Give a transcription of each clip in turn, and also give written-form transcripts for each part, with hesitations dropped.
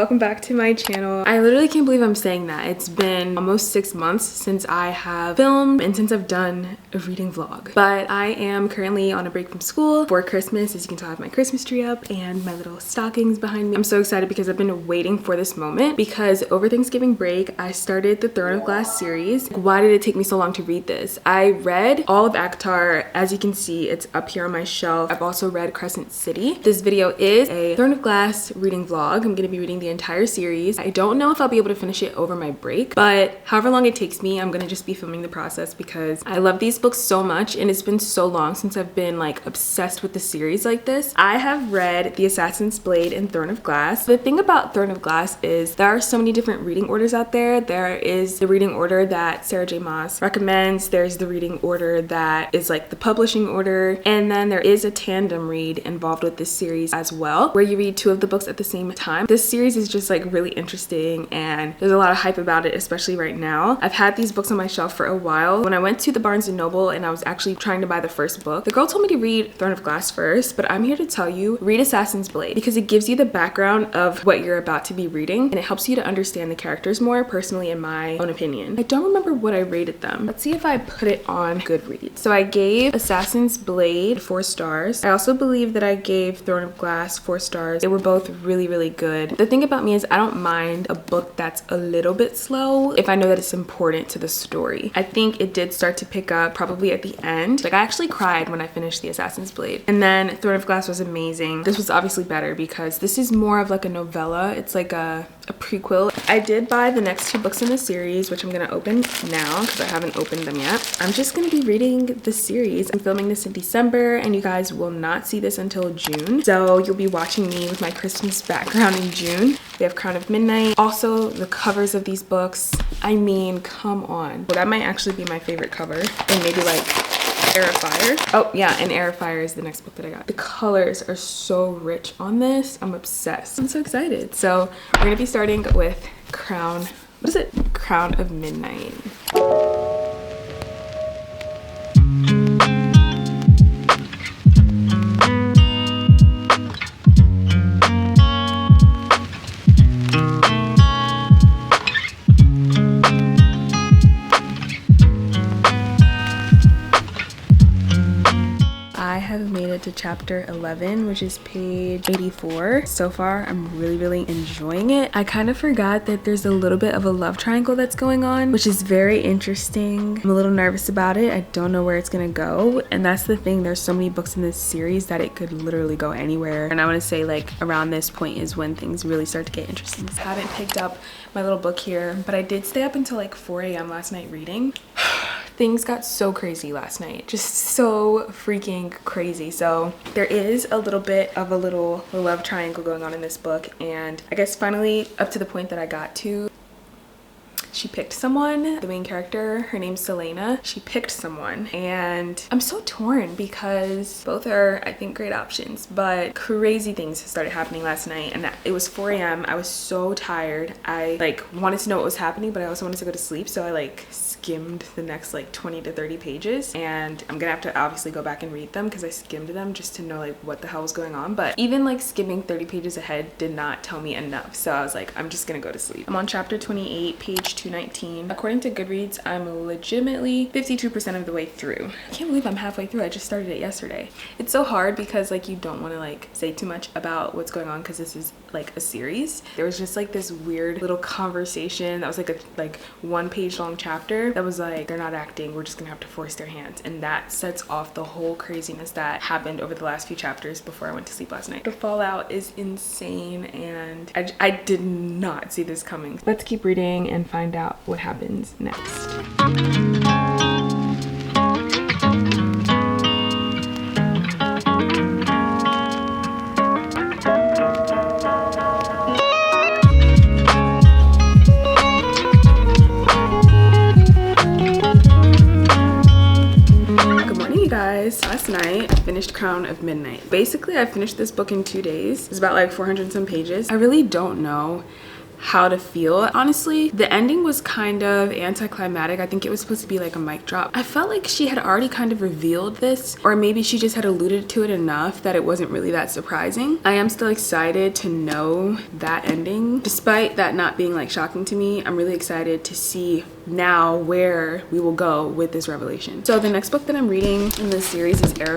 welcome back to my channel. I literally can't believe I'm saying that. It's been almost 6 months since I have filmed and since I've done a reading vlog. But I am currently on a break from school for Christmas. As you can tell, I have my Christmas tree up and my little stockings behind me. I'm so excited because I've been waiting for this moment because over Thanksgiving break, I started the Throne of Glass series. Why did it take me so long to read this? I read all of ACOTAR. As you can see, it's up here on my shelf. I've also read Crescent City. This video is a Throne of Glass reading vlog. I'm gonna be reading the entire series. I don't know if I'll be able to finish it over my break, but however long it takes me, I'm gonna just be filming the process because I love these books so much and it's been so long since I've been like obsessed with the series like this. I have read The Assassin's Blade and Throne of Glass. The thing about Throne of Glass is there are so many different reading orders out there. There is the reading order that Sarah J. Maas recommends. There's the reading order that is like the publishing order. And then there is a tandem read involved with this series as well, where you read two of the books at the same time. This series is just like really interesting and there's a lot of hype about it, especially right now. I've had these books on my shelf for a while. When I went to the Barnes & Noble and I was actually trying to buy the first book, the girl told me to read Throne of Glass first, but I'm here to tell you, read Assassin's Blade because it gives you the background of what you're about to be reading and it helps you to understand the characters more, personally in my own opinion. I don't remember what I rated them. Let's see if I put it on Goodreads. So I gave Assassin's Blade 4 stars. I also believe that I gave Throne of Glass 4 stars. They were both really, really good. The thing about me is I don't mind a book that's a little bit slow if I know that it's important to the story. I think it did start to pick up probably at the end. Like I actually cried when I finished The Assassin's Blade. And then Throne of Glass was amazing. This was obviously better because this is more of like a novella. It's like a prequel. I did buy the next 2 books in the series, which I'm gonna open now because I haven't opened them yet. I'm just gonna be reading the series. I'm filming this in December and you guys will not see this until June. So you'll be watching me with my Christmas background in June. We have Crown of Midnight. Also, the covers of these books, I mean, come on. Well, that might actually be my favorite cover. And maybe like Heir of Fire. Oh yeah, and Heir of Fire is the next book that I got. The colors are so rich on this. I'm obsessed. I'm so excited. So we're gonna be starting with Crown. What is it? Crown of Midnight. To chapter 11, which is page 84. So far I'm really enjoying it. I kind of forgot that there's a little bit of a love triangle that's going on, which is very interesting. I'm a little nervous about it. I don't know where it's gonna go, and that's the thing. There's so many books in this series that it could literally go anywhere, and I want to say like around this point is when things really start to get interesting. I haven't picked up my little book here, but I did stay up until like 4 a.m. last night reading. Things got so crazy last night, just so freaking crazy. So there is a little bit of a little love triangle going on in this book, and I guess finally up to the point that I got to, she picked someone. The main character, her name's Selena. She picked someone and I'm so torn because both are, I think, great options, but crazy things started happening last night and it was 4 a.m. I was so tired. I like wanted to know what was happening, but I also wanted to go to sleep, so I like skimmed the next like 20 to 30 pages, and I'm gonna have to obviously go back and read them because I skimmed them just to know like what the hell was going on. But even like skimming 30 pages ahead did not tell me enough, so I was like, I'm just gonna go to sleep. I'm on chapter 28, page 219. According to Goodreads, I'm legitimately 52% of the way through. I can't believe I'm halfway through. I just started it yesterday. It's so hard because like you don't want to like say too much about what's going on because this is like a series. There was just like this weird little conversation that was like a 1-page long chapter that was like, they're not acting, we're just gonna have to force their hands, and that sets off the whole craziness that happened over the last few chapters before I went to sleep last night. The fallout is insane and I did not see this coming. Let's keep reading and find out what happens next. Last night I finished Crown of Midnight. Basically I finished this book in 2 days. It's about like 400 and some pages. I really don't know how to feel. Honestly, the ending was kind of anticlimactic. I think it was supposed to be like a mic drop. I felt like she had already kind of revealed this, or maybe she just had alluded to it enough that it wasn't really that surprising. I am still excited to know that ending. Despite that not being like shocking to me, I'm really excited to see now where we will go with this revelation. So the next book that I'm reading in this series is Heir.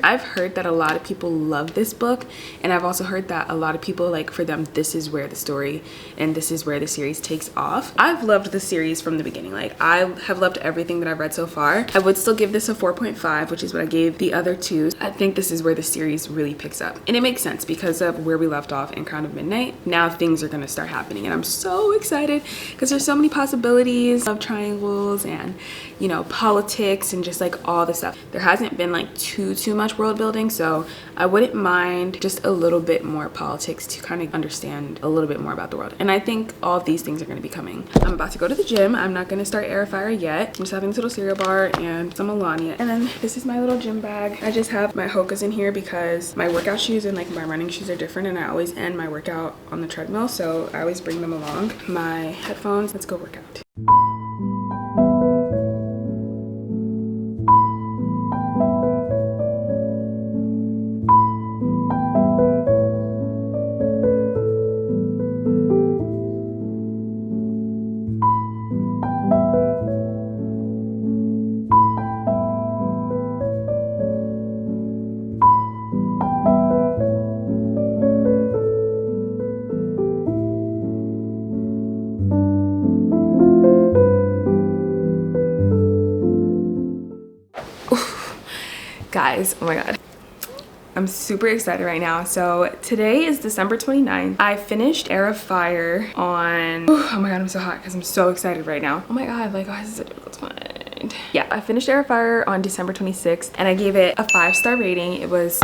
I've heard that a lot of people love this book, and I've also heard that a lot of people, like, for them, this is where the story and this is where the series takes off. I've loved the series from the beginning. Like, I have loved everything that I've read so far. I would still give this a 4.5, which is what I gave the other two. I think this is where the series really picks up, and it makes sense because of where we left off in Crown of Midnight. Now things are gonna start happening, and I'm so excited because there's so many possibilities of triangles and, you know, politics and just like all the stuff. There hasn't been like too much world building, so I wouldn't mind just a little bit more politics to kind of understand a little bit more about the world. And I think all of these things are going to be coming. I'm about to go to the gym. I'm not going to start Heir yet. I'm just having this little cereal bar and some Melania. And then this is my little gym bag. I just have my Hokas in here because my workout shoes and like my running shoes are different, and I always end my workout on the treadmill, so I always bring them along. My headphones. Let's go work out. Guys, oh my god, I'm super excited right now. So today is December 29th. I finished Heir on, oh my god, I'm so hot because I'm so excited right now. Oh my god, like, why is this so difficult to find? Yeah, I finished Heir on December 26th, and I gave it a 5-star rating. It was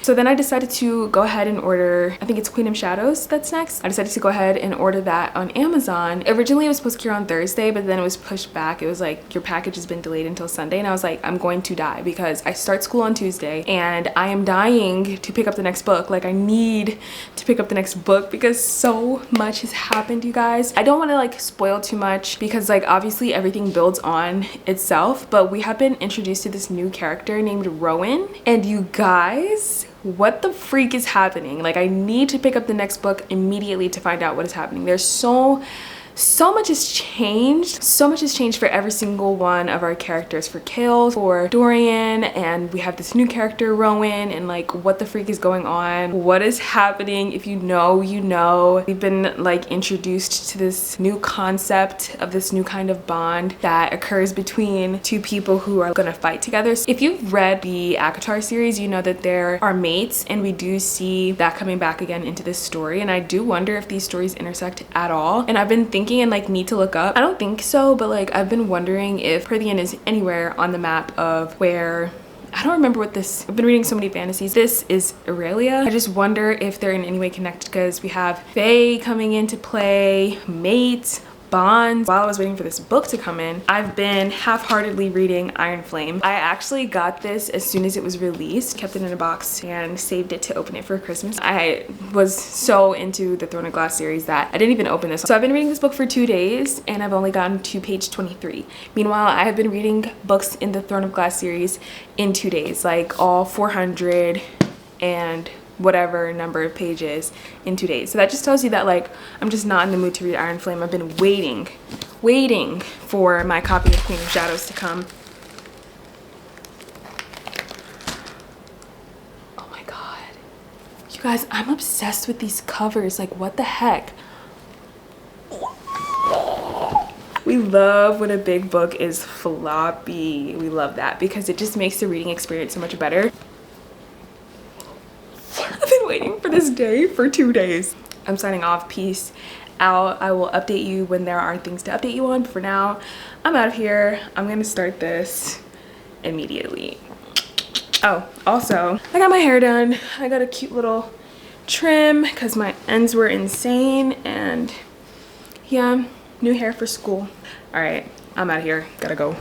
So then I decided to go ahead and order, I think it's Queen of Shadows that's next. I decided to go ahead and order that on Amazon. Originally it was supposed to cure on Thursday, but then it was pushed back. It was like, your package has been delayed until Sunday. And I was like, I'm going to die because I start school on Tuesday and I am dying to pick up the next book. Like, I need to pick up the next book because so much has happened, you guys. I don't want to like spoil too much because like obviously everything builds on itself, but we have been introduced to this new character named Rowan, and you guys, what the freak is happening? Like, I need to pick up the next book immediately to find out what is happening. There's so much has changed. So much has changed for every single one of our characters. For Kale, for Dorian, and we have this new character, Rowan, and like, what the freak is going on? What is happening? If you know, you know. We've been like introduced to this new concept of this new kind of bond that occurs between two people who are gonna fight together. So if you've read the ACOTAR series, you know that there are mates, and we do see that coming back again into this story. And I do wonder if these stories intersect at all. And I've been thinking and like need to look up. I don't think so, but like I've been wondering if Prithian is anywhere on the map of where, I don't remember what this, I've been reading so many fantasies. This is Aurelia. I just wonder if they're in any way connected because we have Faye coming into play, mates, bonds. While I was waiting for this book to come in, I've been half-heartedly reading Iron Flame. I actually got this as soon as it was released, kept it in a box and saved it to open it for Christmas. I was so into the Throne of Glass series that I didn't even open this. So I've been reading this book for 2 days and I've only gotten to page 23. Meanwhile, I have been reading books in the Throne of Glass series in 2 days, like all 400 and whatever number of pages in 2 days. So that just tells you that like I'm just not in the mood to read Iron Flame. I've been waiting for my copy of Queen of Shadows to come. Oh my god, you guys, I'm obsessed with these covers. Like, what the heck? We love when a big book is floppy. We love that because it just makes the reading experience so much better. I've been waiting for this day for 2 days. I'm signing off. Peace out. I will update you when there are things to update you on. But for now, I'm out of here. I'm gonna start this immediately. Oh, also, I got my hair done. I got a cute little trim because my ends were insane, and yeah, new hair for school. All right, I'm out of here. Gotta go.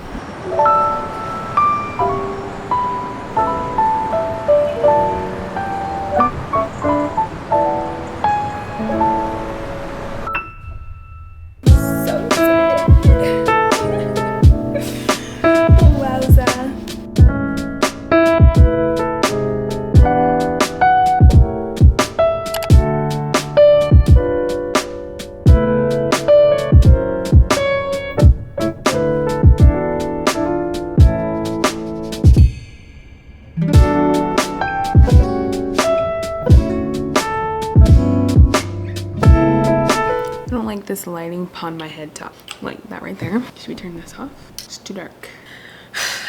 lighting upon my head top, like that right there. Should we turn this off? It's too dark.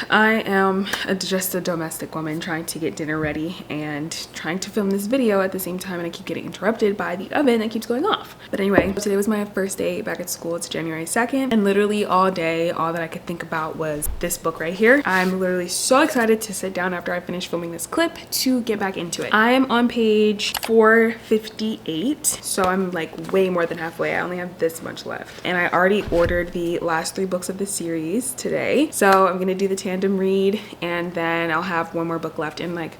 I am just a domestic woman trying to get dinner ready and trying to film this video at the same time, and I keep getting interrupted by the oven that keeps going off. But anyway, today was my first day back at school. It's January 2nd, and literally all day, all that I could think about was this book right here. I'm literally so excited to sit down after I finish filming this clip to get back into it. I am on page 458, so I'm like way more than halfway. I only have this much left, and I already ordered the last 3 books of the series today. So I'm gonna do the tandem read, and then I'll have one more book left. And like,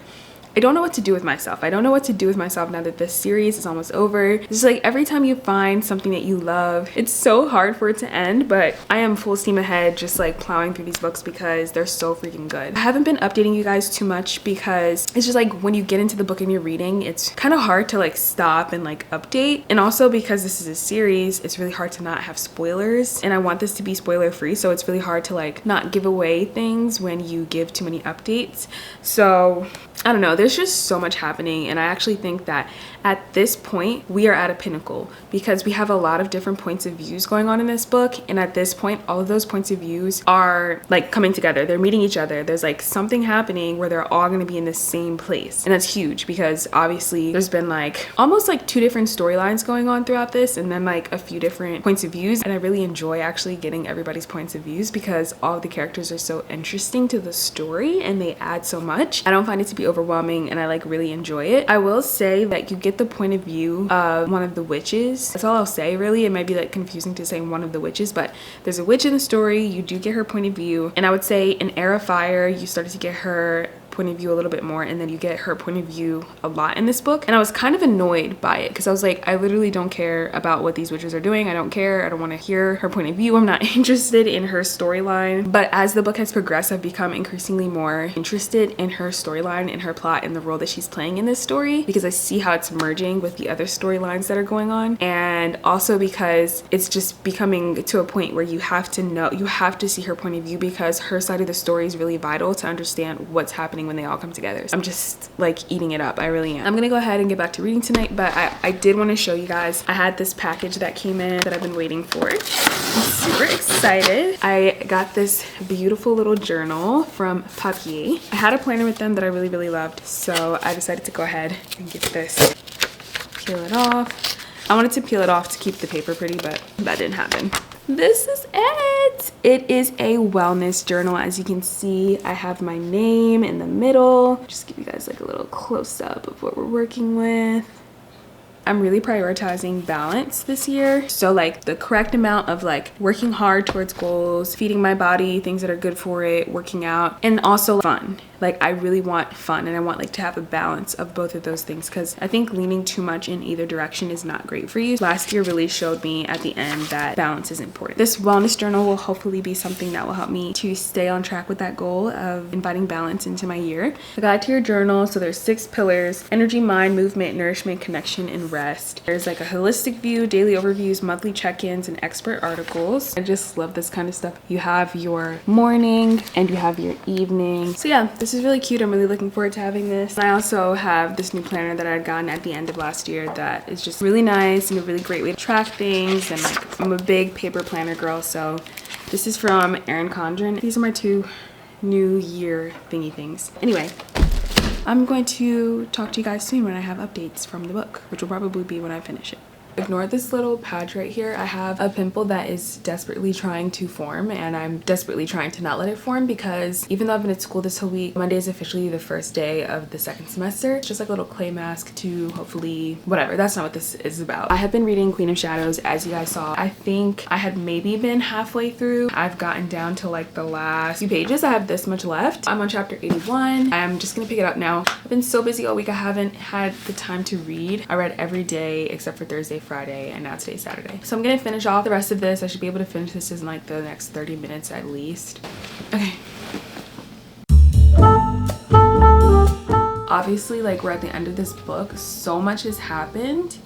I don't know what to do with myself. I don't know what to do with myself now that this series is almost over. It's just like every time you find something that you love, it's so hard for it to end, but I am full steam ahead just like plowing through these books because they're so freaking good. I haven't been updating you guys too much because it's just like when you get into the book and you're reading, it's kind of hard to like stop and like update. And also because this is a series, it's really hard to not have spoilers, and I want this to be spoiler free, so it's really hard to like not give away things when you give too many updates. So I don't know, there's just so much happening, and I actually think that at this point we are at a pinnacle because we have a lot of different points of views going on in this book, and at this point all of those points of views are like coming together. They're meeting each other. There's like something happening where they're all going to be in the same place, and that's huge because obviously there's been like almost like 2 different storylines going on throughout this, and then like a few different points of views, and I really enjoy actually getting everybody's points of views because all of the characters are so interesting to the story and they add so much. I don't find it to be overwhelming, and I like really enjoy it. I will say that you get the point of view of one of the witches. That's all I'll say really. It might be like confusing to say one of the witches, but there's a witch in the story. You do get her point of view, and I would say in Heir of Fire you started to get her point of view a little bit more, and then you get her point of view a lot in this book, and I was kind of annoyed by it because I was like, I literally don't care about what these witches are doing. I don't care. I don't want to hear her point of view. I'm not interested in her storyline. But as the book has progressed, I've become increasingly more interested in her storyline, in her plot, and the role that she's playing in this story because I see how it's merging with the other storylines that are going on, and also because it's just becoming to a point where you have to know, you have to see her point of view because her side of the story is really vital to understand what's happening when they all come together. So I'm just like eating it up. I really am. I'm gonna go ahead and get back to reading tonight, but I did want to show you guys. I had this package that came in that I've been waiting for. I'm super excited. I got this beautiful little journal from Papier. I had a planner with them that I really loved, so I decided to go ahead and get this. Peel it off. I wanted to peel it off to keep the paper pretty, but that didn't happen. This is it. It is a wellness journal. As you can see, I have my name in the middle. Just give you guys like a little close-up of what we're working with. I'm really prioritizing balance this year. So like the correct amount of like working hard towards goals, feeding my body things that are good for it, working out, and also fun. Like I really want fun, and I want like to have a balance of both of those things because I think leaning too much in either direction is not great for you. Last year really showed me at the end that balance is important. This wellness journal will hopefully be something that will help me to stay on track with that goal of inviting balance into my year. A guide to your journal. So there's 6 pillars: energy, mind, movement, nourishment, connection, and rest. There's like a holistic view, daily overviews, monthly check-ins, and expert articles. I just love this kind of stuff. You have your morning and you have your evening. So yeah, this is really cute. I'm really looking forward to having this. I also have this new planner that I had gotten at the end of last year that is just really nice and a really great way to track things, and like I'm a big paper planner girl, so this is from Erin Condren. These are my 2 new year thingy things. Anyway, I'm going to talk to you guys soon when I have updates from the book, which will probably be when I finish it. Ignore this little patch right here. I have a pimple that is desperately trying to form, and I'm desperately trying to not let it form because even though I've been at school this whole week, Monday is officially the first day of the 2nd semester. It's just like a little clay mask to hopefully whatever. That's not what this is about. I have been reading Queen of Shadows, as you guys saw. I think I had maybe been halfway through. I've gotten down to like the last few pages. I have this much left. I'm on chapter 81. I'm just gonna pick it up now. I've been so busy all week. I haven't had the time to read. I read every day except for Thursday, Friday, and now today's Saturday. So I'm gonna finish off the rest of this. I should be able to finish this in like the next 30 minutes at least. Okay. Obviously, like we're at the end of this book. So much has happened.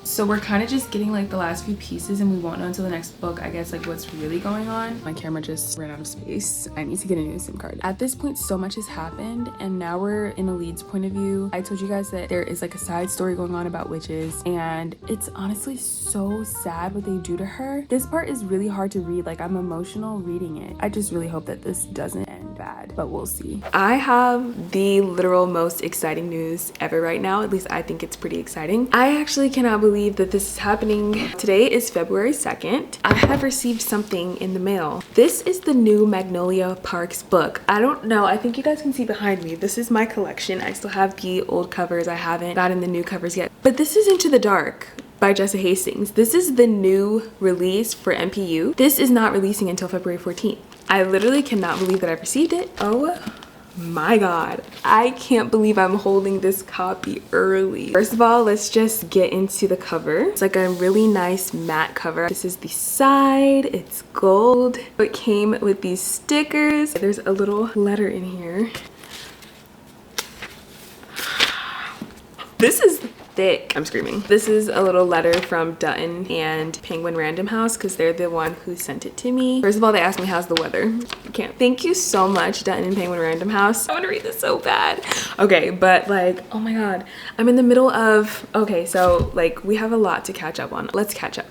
So we're kind of just getting like the last few pieces and we won't know until the next book, I guess, like what's really going on. My camera just ran out of space. I need to get a new SIM card. At this point, so much has happened and now we're in a lead's point of view. I told you guys that there is like a side story going on about witches and it's honestly so sad what they do to her. This part is really hard to read. Like, I'm emotional reading it. I just really hope that this doesn't end bad, but we'll see. I have the literal most exciting news ever right now. At least I think it's pretty exciting. I actually cannot believe that this is happening. Today is February 2nd. I have received something in the mail. This is the new Magnolia Parks book. I don't know. I think you guys can see behind me. This is my collection. I still have the old covers. I haven't gotten the new covers yet. But this is Into the Dark by Jessa Hastings. This is the new release for MPU. This is not releasing until February 14th. I literally cannot believe that I've received it. Oh my god, I can't believe I'm holding this copy early. First of all, let's just get into the cover. It's like a really nice matte cover. This is the side, it's gold. It came with these stickers. There's a little letter in here. This is thick. I'm screaming. This is a little letter from Dutton and Penguin Random House because they're the one who sent it to me. First of all, they asked me how's the weather. I can't. Thank you so much, Dutton and Penguin Random House. I want to read this so bad. Okay, but like, oh my god. I'm in the middle of, okay, so like we have a lot to catch up on. Let's catch up.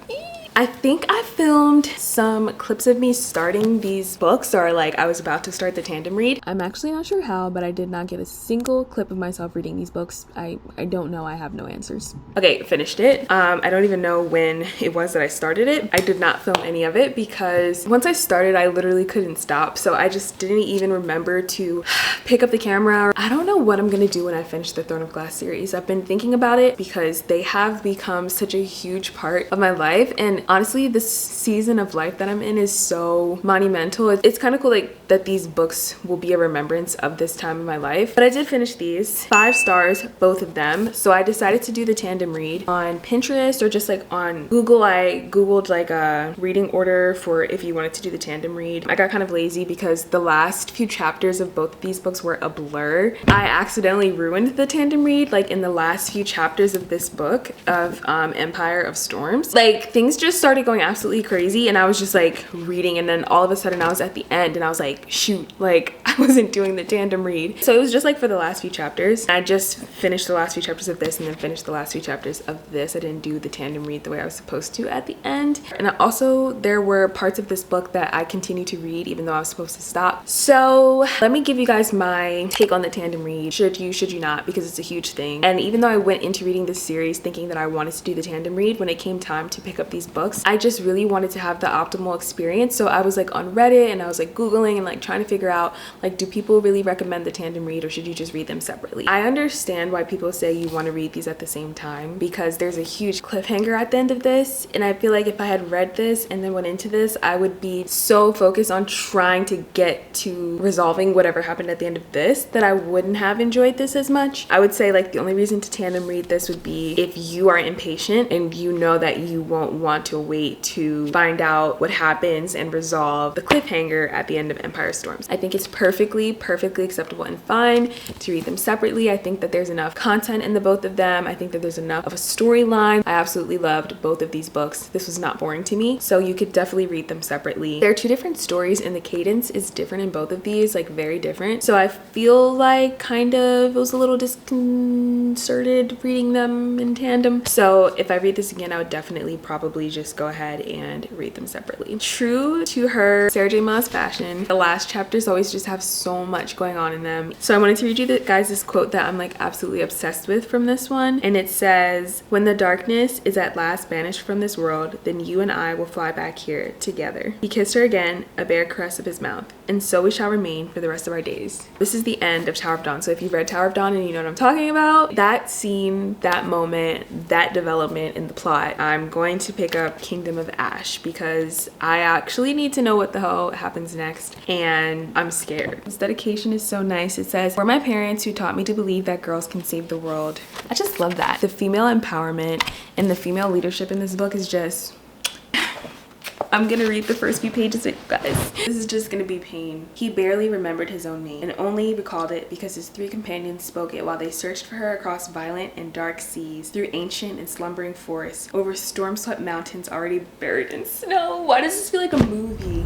I think I filmed some clips of me starting these books, or like I was about to start the tandem read. I'm actually not sure how, but I did not get a single clip of myself reading these books. I don't know. I have no answers. Okay, finished it. I don't even know when it was that I started it. I did not film any of it because once I started, I literally couldn't stop. So I just didn't even remember to pick up the camera. I don't know what I'm gonna do when I finish the Throne of Glass series. I've been thinking about it because they have become such a huge part of my life, and honestly, this season of life that I'm in is so monumental. It's kind of cool like that these books will be a remembrance of this time in my life. But I did finish these. 5 stars, both of them. So I decided to do the tandem read on Pinterest or just like on Google. I Googled like a reading order for if you wanted to do the tandem read. I got kind of lazy because the last few chapters of both of these books were a blur. I accidentally ruined the tandem read like in the last few chapters of this book of Empire of Storms. Like things just started going absolutely crazy and I was just like reading, and then all of a sudden I was at the end and I was like, shoot, like I wasn't doing the tandem read. So it was just like for the last few chapters. I just finished the last few chapters of this and then finished the last few chapters of this. I didn't do the tandem read the way I was supposed to at the end. And also there were parts of this book that I continued to read even though I was supposed to stop. So let me give you guys my take on the tandem read. Should you not, because it's a huge thing. And even though I went into reading this series thinking that I wanted to do the tandem read, when it came time to pick up these books, I just really wanted to have the optimal experience. So I was like on Reddit and I was like Googling and like trying to figure out like, do people really recommend the tandem read or should you just read them separately? I understand why people say you want to read these at the same time because there's a huge cliffhanger at the end of this. And I feel like if I had read this and then went into this, I would be so focused on trying to get to resolving whatever happened at the end of this that I wouldn't have enjoyed this as much. I would say like the only reason to tandem read this would be if you are impatient and you know that you won't want to wait to find out what happens and resolve the cliffhanger at the end of Empire Storms. I think it's perfectly acceptable and fine to read them separately. I think that there's enough content in the both of them. I think that there's enough of a storyline. I absolutely loved both of these books. This was not boring to me, so you could definitely read them separately. They're 2 different stories and the cadence is different in both of these, like very different. So I feel like kind of it was a little disconcerted reading them in tandem. So if I read this again, I would definitely probably just go ahead and read them separately. True to her Sarah J Maas fashion, the last chapters always just have so much going on in them. So I wanted to read you guys this quote that I'm like absolutely obsessed with from this one, and it says, "When the darkness is at last banished from this world, then you and I will fly back here together." He kissed her again, a bare caress of his mouth, "And so we shall remain for the rest of our days." This is the end of Tower of Dawn. So if you've read Tower of Dawn and you know what I'm talking about, that scene, that moment, that development in the plot, I'm going to pick up Kingdom of Ash because I actually need to know what the hell happens next and I'm scared. This dedication is so nice. It says, "For my parents who taught me to believe that girls can save the world." I just love that. The female empowerment and the female leadership in this book is just I'm gonna read the first few pages with you guys. This is just gonna be pain. He barely remembered his own name and only recalled it because his 3 companions spoke it while they searched for her across violent and dark seas, through ancient and slumbering forests, over storm-swept mountains already buried in snow. Why does this feel like a movie?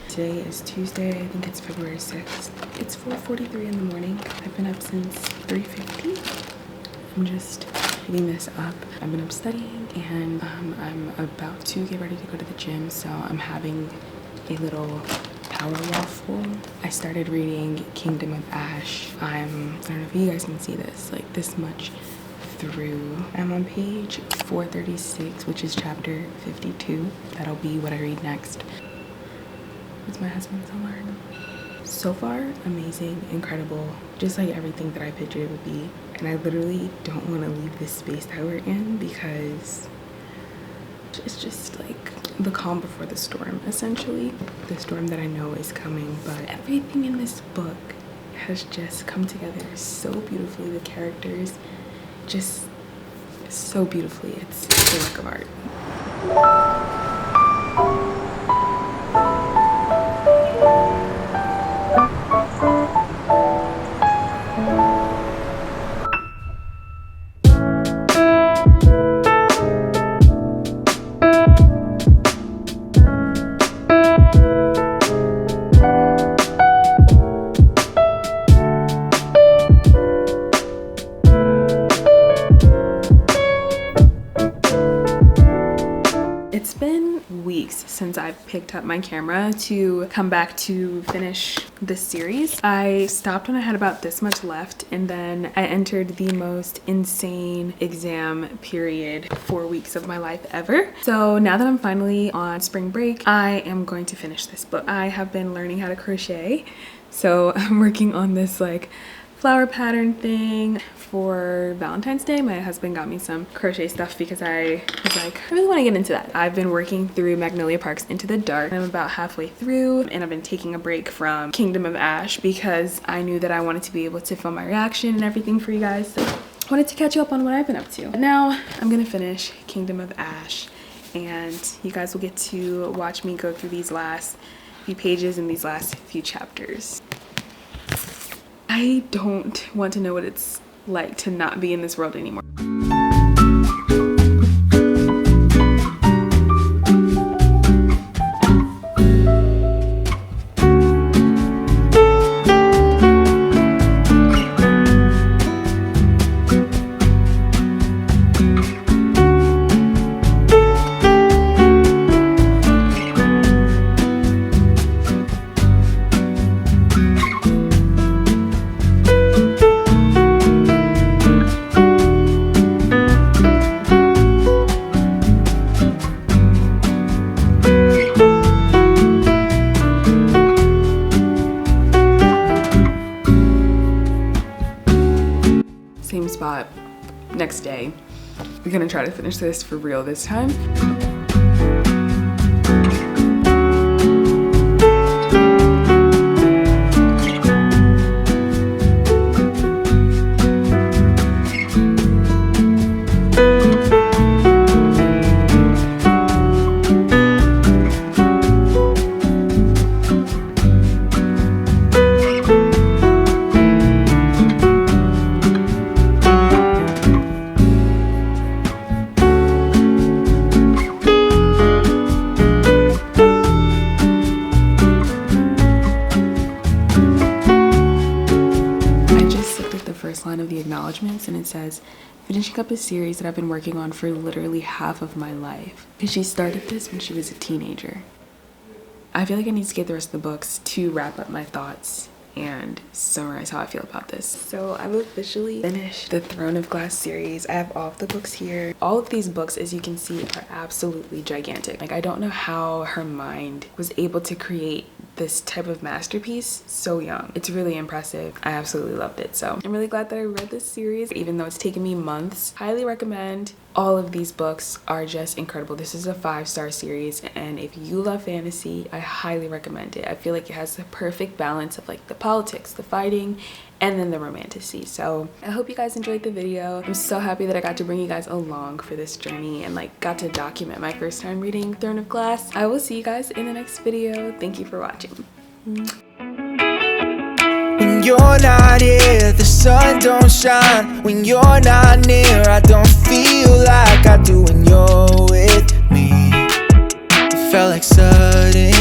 Today is Tuesday, I think it's February 6th. It's 4:43 in the morning. I've been up since 3:50. I'm just getting this up. I've been up studying and I'm about to get ready to go to the gym, so I'm having a little power waffle. I started reading Kingdom of Ash. I don't know if you guys can see this, like this much through. I'm on page 436, which is chapter 52. That'll be what I read next. It's my husband's alarm. So far, amazing, incredible, just like everything that I pictured it would be. And I literally don't want to leave this space that we're in because it's just like the calm before the storm, essentially. The storm that I know is coming, but everything in this book has just come together so beautifully. The characters just so beautifully. It's a work of art. It's been weeks since I've picked up my camera to come back to finish this series. I stopped when I had about this much left, and then I entered the most insane exam period 4 weeks of my life ever. So now that I'm finally on spring break, I am going to finish this book. I have been learning how to crochet, so I'm working on this like flower pattern thing for Valentine's Day. My husband got me some crochet stuff because I was like, I really want to get into that. I've been working through Magnolia Park's Into the Dark. I'm about halfway through, and I've been taking a break from Kingdom of Ash because I knew that I wanted to be able to film my reaction and everything for you guys. So I wanted to catch you up on what I've been up to. But now I'm gonna finish Kingdom of Ash, and you guys will get to watch me go through these last few pages and these last few chapters. I don't want to know what it's like to not be in this world anymore. Same spot, next day. We're gonna try to finish this for real this time. Line of the acknowledgements, and it says, finishing up a series that I've been working on for literally half of my life, because she started this when she was a teenager. I feel like I need to get the rest of the books to wrap up my thoughts and summarize how I feel about this. So I've officially finished the Throne of Glass series. I have all of the books here. All of these books, as you can see, are absolutely gigantic. Like, I don't know how her mind was able to create this type of masterpiece so young. It's really impressive. I absolutely loved it. So I'm really glad that I read this series, even though it's taken me months. Highly recommend. All of these books are just incredible. This is a 5-star series, and if you love fantasy, I highly recommend it. I feel like it has the perfect balance of like the politics, the fighting, and then the romanticy. So I hope you guys enjoyed the video. I'm so happy that I got to bring you guys along for this journey and like got to document my first time reading Throne of Glass. I will see you guys in the next video. Thank you for watching. When you're not here, the sun don't shine. When you're not near, I don't feel like I do when you're with me. It felt like sudden